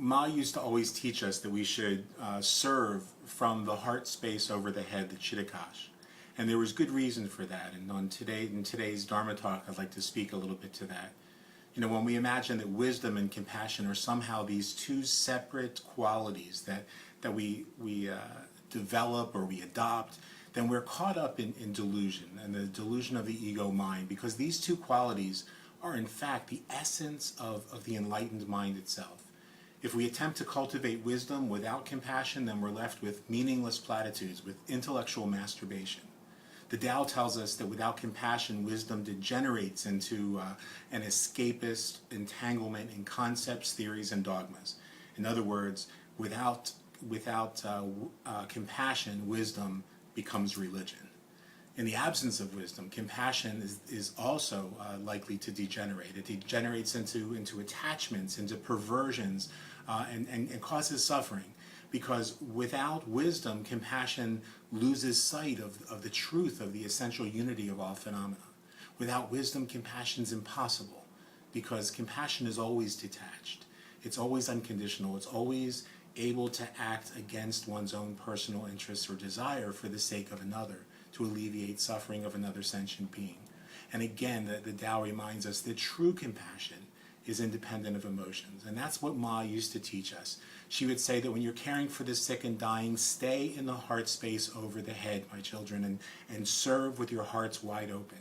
Ma used to always teach us that we should serve from the heart space over the head, the Chittakash. And there was good reason for that. And in today's Dharma talk, I'd like to speak a little bit to that. You know, when we imagine that wisdom and compassion are somehow these two separate qualities that we develop or we adopt, then we're caught up in delusion, and the delusion of the ego mind, because these two qualities are in fact the essence of the enlightened mind itself. If we attempt to cultivate wisdom without compassion, then we're left with meaningless platitudes, with intellectual masturbation. The Tao tells us that without compassion, wisdom degenerates into an escapist entanglement in concepts, theories, and dogmas. In other words, without compassion, wisdom becomes religion. In the absence of wisdom, compassion is also likely to degenerate. It degenerates into attachments, into perversions, and causes suffering. Because without wisdom, compassion loses sight of the truth of the essential unity of all phenomena. Without wisdom, compassion is impossible, because compassion is always detached. It's always unconditional. It's always able to act against one's own personal interests or desire for the sake of another, to alleviate suffering of another sentient being. And again, the Tao reminds us that true compassion is independent of emotions. And that's what Ma used to teach us. She would say that when you're caring for the sick and dying, stay in the heart space over the head, my children, and serve with your hearts wide open.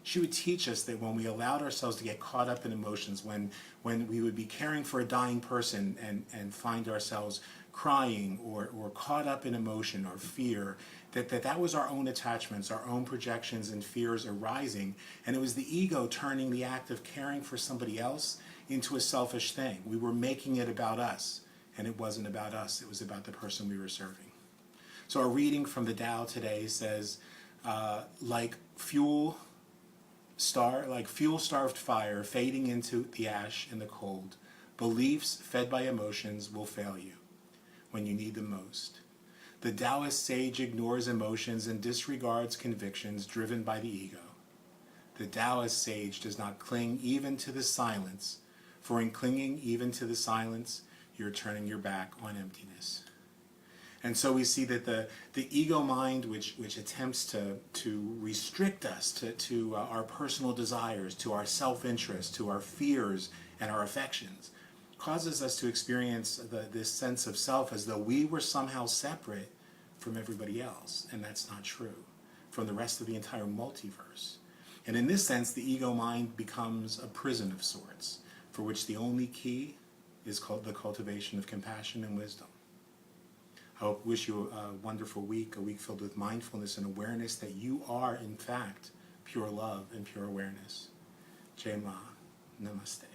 She would teach us that when we allowed ourselves to get caught up in emotions, when we would be caring for a dying person and find ourselves crying or caught up in emotion or fear, that was our own attachments, our own projections and fears arising, and it was the ego turning the act of caring for somebody else into a selfish thing. We were making it about us, and it wasn't about us, it was about the person we were serving. So our reading from the Tao today says, like fuel-starved fire fading into the ash in the cold, beliefs fed by emotions will fail you when you need them most. The Taoist sage ignores emotions and disregards convictions driven by the ego. The Taoist sage does not cling even to the silence, for in clinging even to the silence, you're turning your back on emptiness. And so we see that the ego mind, which attempts to restrict us to our personal desires, to our self-interest, to our fears and our affections, causes us to experience this sense of self as though we were somehow separate from everybody else. And that's not true, from the rest of the entire multiverse. And in this sense, the ego mind becomes a prison of sorts, for which the only key is called the cultivation of compassion and wisdom. I wish you a wonderful week, a week filled with mindfulness and awareness that you are, in fact, pure love and pure awareness. Jai Ma. Namaste.